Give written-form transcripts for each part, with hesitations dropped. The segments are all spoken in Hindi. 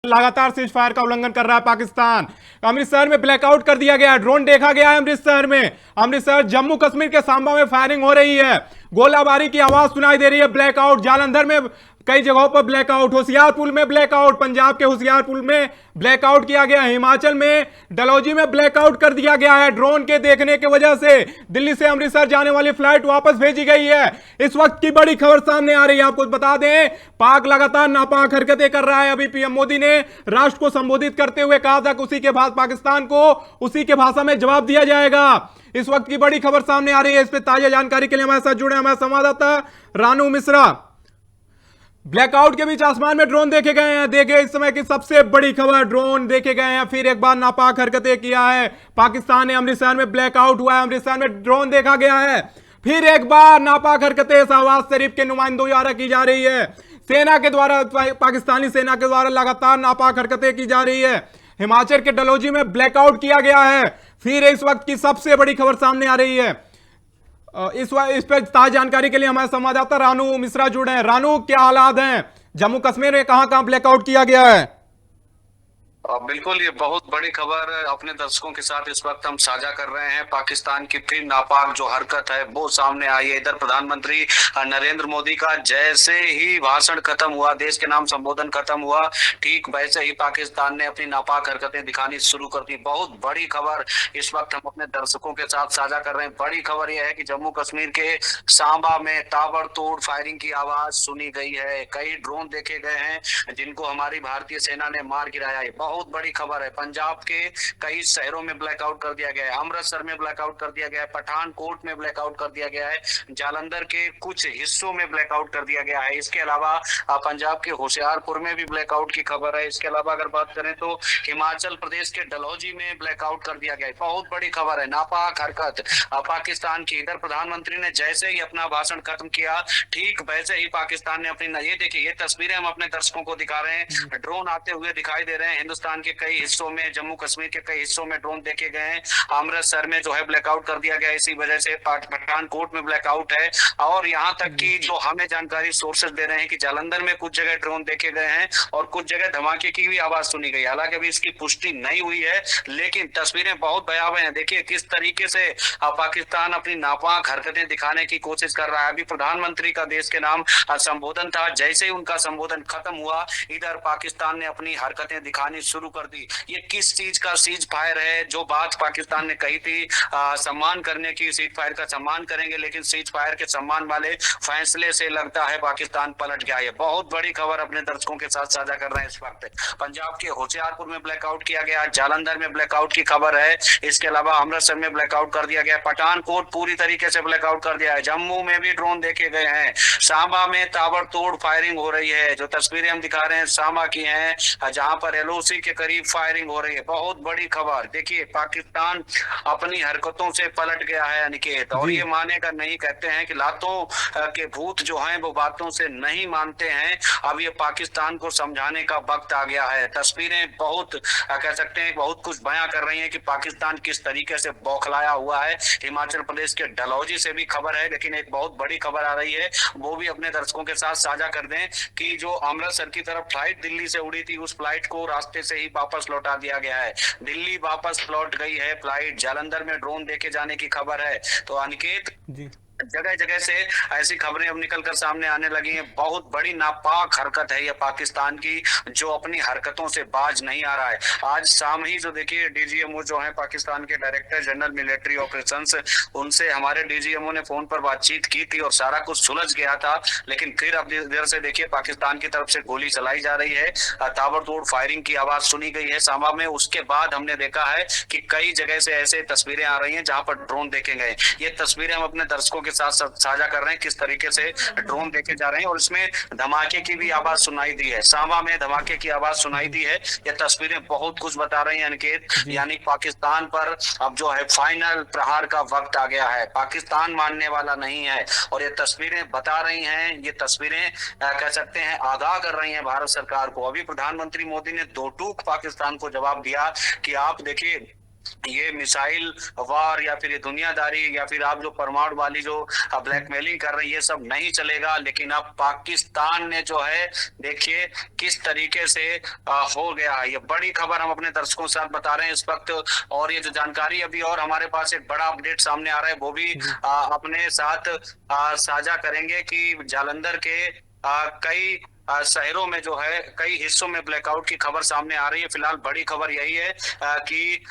लगातार सीज फायर का उल्लंघन कर रहा है पाकिस्तान। अमृतसर में ब्लैकआउट कर दिया गया है, ड्रोन देखा गया है अमृतसर में। अमृतसर जम्मू कश्मीर के सांबा में फायरिंग हो रही है, गोलाबारी की आवाज सुनाई दे रही है। ब्लैकआउट जालंधर में कई जगहों पर ब्लैकआउट, होशियारपुर में ब्लैकआउट, पंजाब के होशियारपुर में ब्लैकआउट किया गया है, हिमाचल में डलहौजी में ब्लैकआउट कर दिया गया है। ड्रोन के देखने की वजह से दिल्ली से अमृतसर जाने वाली फ्लाइट वापस भेजी गई है। इस वक्त की बड़ी खबर सामने आ रही है, आपको बता दें पाक लगातार नापाक हरकतें कर रहा है। अभी पीएम मोदी ने राष्ट्र को संबोधित करते हुए कहा था कि उसी के बाद पाकिस्तान को उसी के भाषा में जवाब दिया जाएगा। इस वक्त की बड़ी खबर सामने आ रही है, इस पर ताजा जानकारी के लिए हमारे साथ जुड़े हमारे संवाददाता रानू मिश्रा। ब्लैकआउट के बीच आसमान में ड्रोन देखे गए हैं, देखे इस समय की सबसे बड़ी खबर, ड्रोन देखे गए हैं। फिर एक बार नापाक हरकतें किया है पाकिस्तान ने, अमृतसर में ब्लैकआउट हुआ है, अमृतसर में ड्रोन देखा गया है। फिर एक बार नापाक हरकतें शहबाज शरीफ के नुमाइंदों द्वारा की जा रही है, सेना के द्वारा, पाकिस्तानी सेना के द्वारा लगातार नापाक हरकतें की जा रही है। हिमाचल के डलहौजी में ब्लैकआउट किया गया है। फिर इस वक्त की सबसे बड़ी खबर सामने आ रही है। इस पर ताजा जानकारी के लिए हमारे संवाददाता रानू मिश्रा जुड़े हैं। रानू, क्या हालात हैं जम्मू कश्मीर में, कहां कहां ब्लैकआउट किया गया है? बिल्कुल, ये बहुत बड़ी खबर अपने दर्शकों के साथ इस वक्त हम साझा कर रहे हैं। पाकिस्तान की फिर नापाक जो हरकत है वो सामने आई है। इधर प्रधानमंत्री नरेंद्र मोदी का जैसे ही भाषण खत्म हुआ, देश के नाम संबोधन खत्म हुआ, ठीक वैसे ही पाकिस्तान ने अपनी नापाक हरकतें दिखानी शुरू कर दी। बहुत बड़ी खबर इस वक्त हम अपने दर्शकों के साथ साझा कर रहे हैं। बड़ी खबर यह है कि जम्मू कश्मीर के सांबा में ताबड़तोड़ फायरिंग की आवाज सुनी गई है। कई ड्रोन देखे गए हैं जिनको हमारी भारतीय सेना ने मार गिराया है। बहुत बड़ी खबर है। पंजाब के कई शहरों में ब्लैकआउट कर दिया गया है, अमृतसर में ब्लैकआउट कर दिया गया है, पठानकोट में ब्लैकआउट कर दिया गया है, जालंधर के कुछ हिस्सों में ब्लैकआउट कर दिया गया है। इसके अलावा पंजाब के होशियारपुर में भी ब्लैकआउट की खबर है। इसके अलावा अगर बात करें तो हिमाचल प्रदेश के डलहौजी में ब्लैकआउट कर दिया गया है। बहुत बड़ी खबर है, नापाक हरकत पाकिस्तान की। इधर प्रधानमंत्री ने जैसे ही अपना भाषण खत्म किया, ठीक वैसे ही पाकिस्तान ने अपनी, ये देखिए ये तस्वीरें हम अपने दर्शकों को दिखा रहे हैं, ड्रोन आते हुए दिखाई दे रहे हैं। हिंदुस्तान के कई हिस्सों में, जम्मू कश्मीर के कई हिस्सों में ड्रोन देखे गए हैं। अमृतसर में जो है ब्लैकआउट कर दिया गया, इसी वजह से पठानकोट में ब्लैकआउट है। और यहाँ तक कि जो हमें जानकारी सोर्सेज दे रहे हैं कि जालंधर में कुछ जगह ड्रोन देखे गए हैं और कुछ जगह धमाके की भी आवाज सुनी गई। हालांकि अभी इसकी पुष्टि नहीं हुई है, लेकिन तस्वीरें बहुत भयावह हैं। देखिए किस तरीके से पाकिस्तान अपनी नापाक हरकतें दिखाने की कोशिश कर रहा है। अभी प्रधानमंत्री का देश के नाम संबोधन था, जैसे ही उनका संबोधन खत्म हुआ, इधर पाकिस्तान ने अपनी हरकतें दिखानी शुरू कर दी। ये किस चीज का सीज फायर है? जो बात पाकिस्तान ने कही थी सम्मान करने की, सीज फायर का सम्मान करेंगे, लेकिन सीज फायर के सम्मान वाले फैसले से लगता है पाकिस्तान पलट गया है। बहुत बड़ी खबर अपने दर्शकों के साथ साझा कर रहे हैं इस वक्त। पंजाब के होशियारपुर में ब्लैकआउट किया गया, जालंधर में ब्लैकआउट की खबर है। इसके अलावा अमृतसर में ब्लैकआउट कर दिया गया, पठानकोट पूरी तरीके से ब्लैकआउट कर दिया है, जम्मू में भी ड्रोन देखे गए हैं, सांबा में ताबड़तोड़ फायरिंग हो रही है। जो तस्वीरें हम दिखा रहे हैं सांबा की हैं, जहां पर एलओसी के करीब फायरिंग हो रही है। बहुत बड़ी खबर। देखिए पाकिस्तान अपनी हरकतों से पलट गया है अनिकेत, और ये मानेगा नहीं। कहते हैं कि लातों के भूत जो हैं वो बातों से नहीं मानते हैं। अब ये पाकिस्तान को समझाने का वक्त आ गया है। तस्वीरें बहुत कह सकते हैं बहुत कुछ बयां कर रही हैं कि पाकिस्तान किस तरीके से बौखलाया हुआ है। हिमाचल प्रदेश के डलहौजी से भी खबर है, लेकिन एक बहुत बड़ी खबर आ रही है, वो भी अपने दर्शकों के साथ साझा कर दें कि जो अमृतसर की तरफ फ्लाइट दिल्ली से उड़ी थी, उस फ्लाइट को रास्ते से ही वापस लौटा दिया गया है। दिल्ली वापस लौट गई है फ्लाइट। जालंधर में ड्रोन देखे जाने की खबर है। तो अनिकेत, जी, जगह जगह से ऐसी खबरें अब निकलकर सामने आने लगी हैं। बहुत बड़ी नापाक हरकत है ये पाकिस्तान की, जो अपनी हरकतों से बाज नहीं आ रहा है। आज शाम ही जो देखिए डीजीएमओ जो है पाकिस्तान के डायरेक्टर जनरल मिलिट्री ऑपरेशंस, उनसे हमारे डीजीएमओ ने फोन पर बातचीत की थी और सारा कुछ सुलझ गया था। लेकिन फिर अब इधर से देखिए पाकिस्तान की तरफ से गोली चलाई जा रही है, ताबड़तोड़ फायरिंग की आवाज सुनी गई है सांबा में। उसके बाद हमने देखा है कि कई जगह से ऐसे तस्वीरें आ रही हैं जहां पर ड्रोन देखे गए। ये तस्वीरें हम अपने दर्शकों के साथ साझा कर रहे हैं, किस तरीके से ड्रोन देखे जा रहे हैं। और इसमें धमाके की भी आवाज सुनाई दी है, सांबा में धमाके की आवाज सुनाई दी है। ये तस्वीरें बहुत कुछ बता रही हैं अनिकेत, यानी पाकिस्तान पर अब जो है फाइनल प्रहार का वक्त आ गया है। पाकिस्तान मानने वाला नहीं है, और ये तस्वीरें बता रही हैं, ये तस्वीरें कह सकते हैं आगाह कर रही हैं भारत सरकार को। अभी प्रधानमंत्री मोदी ने दो टूक पाकिस्तान को जवाब दिया कि आप देखिए ये मिसाइल वार या फिर ये दुनियादारी या फिर आप जो परमाणु वाली जो ब्लैकमेलिंग कर रही है, ये सब नहीं चलेगा। लेकिन अब पाकिस्तान ने जो है देखिए किस तरीके से हो गया है। ये बड़ी खबर हम अपने दर्शकों के साथ बता रहे हैं इस वक्त। और ये जो जानकारी अभी और हमारे पास एक बड़ा अपडेट सामने आ रहा है, वो भी अपने साथ साझा करेंगे कि जालंधर के कई शहरों में जो है कई हिस्सों में ब्लैकआउट की खबर सामने आ रही है। फिलहाल बड़ी खबर यही है कि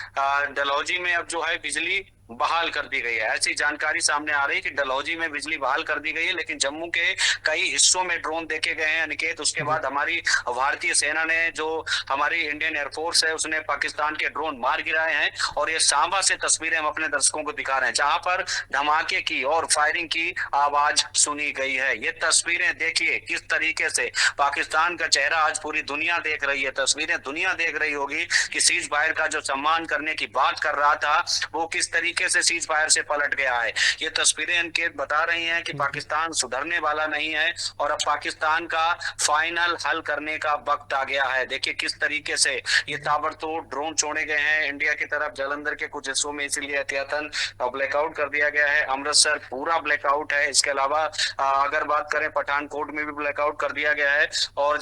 डलहौजी में अब जो है बिजली बहाल कर दी गई है। ऐसी जानकारी सामने आ रही है कि डलहौजी में बिजली बहाल कर दी गई है, लेकिन जम्मू के कई हिस्सों में ड्रोन देखे गए हैं अनिकेत। उसके बाद हमारी भारतीय सेना ने, जो हमारी इंडियन एयरफोर्स है, उसने पाकिस्तान के ड्रोन मार गिराए हैं। और ये सांबा से तस्वीरें हम अपने दर्शकों को दिखा रहे हैं, जहां पर धमाके की और फायरिंग की आवाज सुनी गई है। ये तस्वीरें देखिए किस तरीके से पाकिस्तान का चेहरा आज पूरी दुनिया देख रही है। तस्वीरें दुनिया देख रही होगी कि सीज फायर का जो सम्मान करने की बात कर रहा था, वो किस तरीके से सीज फायर से पलट गया है। ये तस्वीरें अंकित बता रही हैं कि पाकिस्तान सुधरने वाला नहीं है और अब पाकिस्तान का फाइनल हल करने का वक्त आ गया है। देखिए किस तरीके से ये ताबड़तोड़ ड्रोन छोड़े गए हैं इंडिया की तरफ जालंधर के कुछ हिस्सों में, इसीलिए एहतियातन ब्लैकआउट कर दिया गया है। अमृतसर पूरा ब्लैकआउट है। इसके अलावा अगर बात करें पठानकोट में भी ब्लैकआउट कर दिया गया है और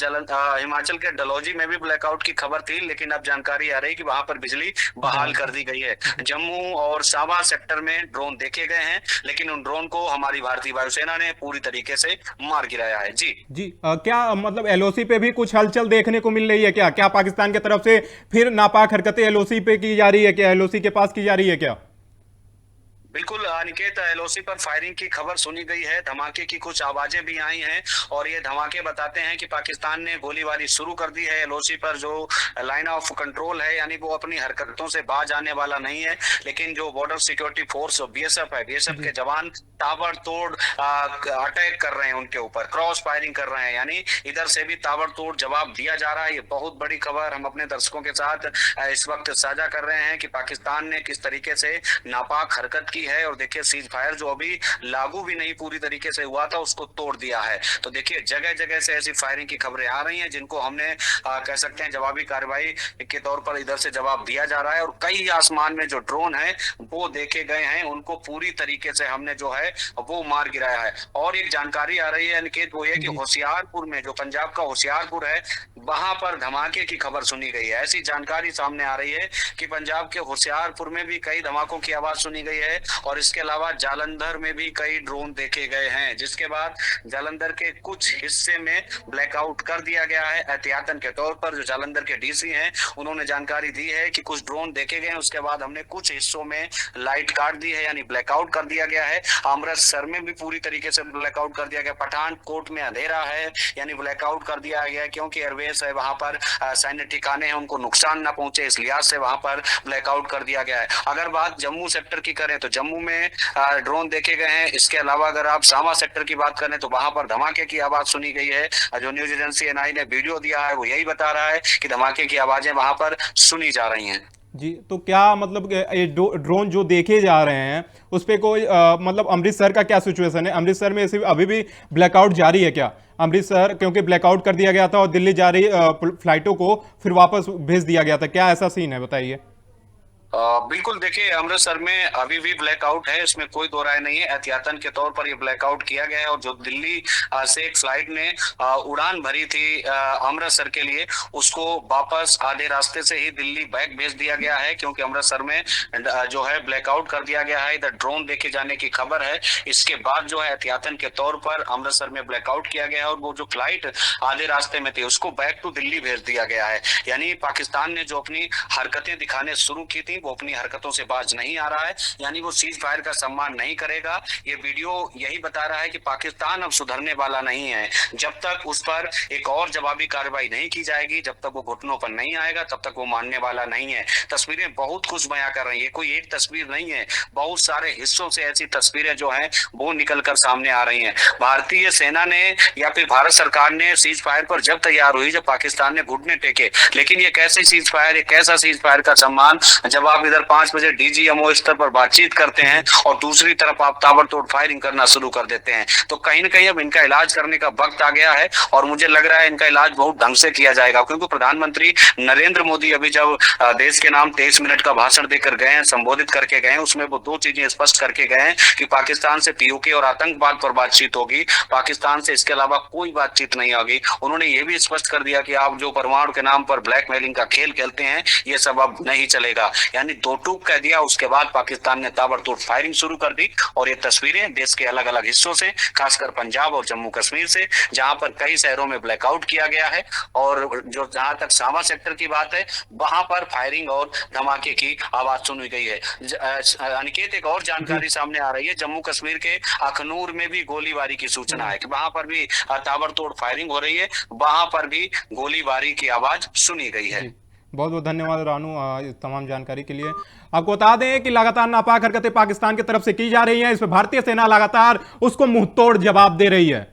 हिमाचल के डलहौजी में भी ब्लैकआउट की खबर थी, लेकिन अब जानकारी आ रही है कि वहां पर बिजली बहाल कर दी गई है। जम्मू और सांबा सेक्टर में ड्रोन देखे गए हैं, लेकिन उन ड्रोन को हमारी भारतीय वायुसेना ने पूरी तरीके से मार गिराया है। जी जी, क्या मतलब एलओसी पे भी कुछ हलचल देखने को मिल रही है क्या? क्या पाकिस्तान की तरफ से फिर नापाक हरकतें एलओसी पे की जा रही है क्या? एलओसी के पास की जा रही है क्या? बिल्कुल अनिकेत, एलओसी पर फायरिंग की खबर सुनी गई है, धमाके की कुछ आवाजें भी आई हैं और ये धमाके बताते हैं कि पाकिस्तान ने गोलीबारी शुरू कर दी है। एलओसी पर जो लाइन ऑफ कंट्रोल है, यानी वो अपनी हरकतों से बाज आने वाला नहीं है। लेकिन जो बॉर्डर सिक्योरिटी फोर्स बीएसएफ है, बीएसएफ के जवान ताबड़तोड़ अटैक कर रहे हैं उनके ऊपर, क्रॉस फायरिंग कर रहे हैं, यानी इधर से भी ताबड़तोड़ जवाब दिया जा रहा है। ये बहुत बड़ी खबर हम अपने दर्शकों के साथ इस वक्त साझा कर रहे हैं कि पाकिस्तान ने किस तरीके से नापाक हरकत की है। और देखिए सीज फायर जो अभी लागू भी नहीं पूरी तरीके से हुआ था, उसको तोड़ दिया है। तो देखिए जगह जगह से ऐसी फायरिंग की खबरें आ रही हैं, जिनको हमने कह सकते हैं जवाबी कार्रवाई के तौर पर इधर से जवाब दिया जा रहा है। और कई आसमान में जो ड्रोन है वो देखे गए हैं, उनको पूरी तरीके से हमने जो है वो मार गिराया है। और एक जानकारी आ रही है अनिकेत, वो ये कि होशियारपुर में, जो पंजाब का होशियारपुर है, वहां पर धमाके की खबर सुनी गई है। ऐसी जानकारी सामने आ रही है कि पंजाब के होशियारपुर में भी कई धमाकों की आवाज सुनी गई है। और इसके अलावा जालंधर में भी कई ड्रोन देखे गए हैं, जिसके बाद जालंधर के कुछ हिस्से में ब्लैकआउट कर दिया गया है एहतियातन के तौर पर। जो जालंधर के डीसी हैं, उन्होंने जानकारी दी है कि कुछ ड्रोन देखे गए हैं, उसके बाद हमने कुछ हिस्सों में लाइट काट दी है, यानी ब्लैकआउट कर दिया गया है। अमृतसर में भी पूरी तरीके से ब्लैकआउट कर दिया गया। पठानकोट में अंधेरा है, यानी ब्लैकआउट कर दिया गया है, क्योंकि एयरवेज है वहां पर, सैन्य ठिकाने हैं, उनको नुकसान ना पहुंचे, इस लिहाज से वहां पर ब्लैकआउट कर दिया गया है। अगर बात जम्मू सेक्टर की करें तो जम्मू में ड्रोन देखे गए हैं। इसके अलावा अगर आप सांबा सेक्टर की बात करें तो वहां पर धमाके की आवाज सुनी गई है। जो न्यूज एजेंसी एनआई ने वीडियो दिया है वो यही बता रहा है कि धमाके की आवाजें वहां पर सुनी जा रही हैं। जी, तो क्या मतलब ये ड्रोन जो देखे जा रहे हैं उस पे कोई मतलब अमृतसर का क्या सिचुएशन है? अमृतसर में अभी भी ब्लैकआउट जारी है क्या? अमृतसर क्योंकि ब्लैकआउट कर दिया गया था और दिल्ली जा रही फ्लाइटों को फिर वापस भेज दिया गया था, क्या ऐसा सीन है बताइए? बिल्कुल, देखिए अमृतसर में अभी भी ब्लैकआउट है, इसमें कोई दो राय नहीं है। एहतियातन के तौर पर ये ब्लैकआउट किया गया है। और जो दिल्ली से एक फ्लाइट ने उड़ान भरी थी अमृतसर के लिए, उसको वापस आधे रास्ते से ही दिल्ली बैक भेज दिया गया है, क्योंकि अमृतसर में जो है ब्लैकआउट कर दिया गया है। इधर ड्रोन देखे जाने की खबर है। इसके बाद जो है एहतियातन के तौर पर अमृतसर में ब्लैकआउट किया गया है और वो जो फ्लाइट आधे रास्ते में थी उसको बैक टू दिल्ली भेज दिया गया है। यानी पाकिस्तान ने जो अपनी हरकतें दिखाने शुरू की थी वो अपनी हरकतों से बाज नहीं आ रहा है, यानी वो सीज फायर का सम्मान नहीं करेगा। ये वीडियो यही बता रहा है कि पाकिस्तान अब सुधरने वाला नहीं है। जब तक उस पर एक और जवाबी कार्रवाई नहीं की जाएगी, जब तक वो घुटनों पर नहीं आएगा, तब तक वो मानने वाला नहीं है। तस्वीरें बहुत कुछ बयां कर रही है, कोई एक तस्वीर नहीं है, बहुत सारे हिस्सों से ऐसी तस्वीरें जो हैं वो निकल कर सामने आ रही हैं। भारतीय सेना ने या फिर भारत सरकार ने सीज फायर पर जब तैयार हुई, जब पाकिस्तान ने घुटने टेके, लेकिन ये कैसे सीज फायर, ये कैसा सीज फायर का सम्मान, जब आप इधर 5 बजे डीजीएमओ स्तर पर बातचीत करते हैं और दूसरी तरफ आप ताबड़तोड़ फायरिंग करना शुरू कर देते हैं, तो कहीं ना कहीं अब इनका इलाज करने का वक्त आ गया है और मुझे लग रहा है इनका इलाज बहुत ढंग से किया जाएगा। क्योंकि प्रधानमंत्री नरेंद्र मोदी अभी जब देश के नाम 23 मिनट का भाषण देकर गए हैं, संबोधित करके गए हैं, उसमें वो 2 चीजें स्पष्ट करके गए हैं कि पाकिस्तान से पीओके और आतंकवाद पर बातचीत होगी, पाकिस्तान से इसके अलावा कोई बातचीत नहीं होगी। उन्होंने ये भी स्पष्ट कर दिया कि आप जो परमाणु के नाम पर ब्लैकमेलिंग का खेल खेलते हैं ये सब अब नहीं चलेगा, यानी 2 टूक कह दिया। उसके बाद पाकिस्तान ने ताबड़तोड़ फायरिंग शुरू कर दी और ये तस्वीरें देश के अलग अलग हिस्सों से, खासकर पंजाब और जम्मू कश्मीर से, जहां पर कई शहरों में ब्लैकआउट किया गया है और जो जहां तक सामा सेक्टर की बात है वहां पर फायरिंग और धमाके की आवाज सुनी गई है। अनिकेत, एक और जानकारी सामने आ रही है, जम्मू कश्मीर के अखनूर में भी गोलीबारी की सूचना है कि वहां पर भी ताबड़तोड़ फायरिंग हो रही है, वहां पर भी गोलीबारी की आवाज सुनी गई है। बहुत बहुत धन्यवाद रानू इस तमाम जानकारी के लिए। आपको बता दें कि लगातार नापाक हरकतें पाकिस्तान की तरफ से की जा रही हैं, इस पर भारतीय सेना लगातार उसको मुंहतोड़ जवाब दे रही है।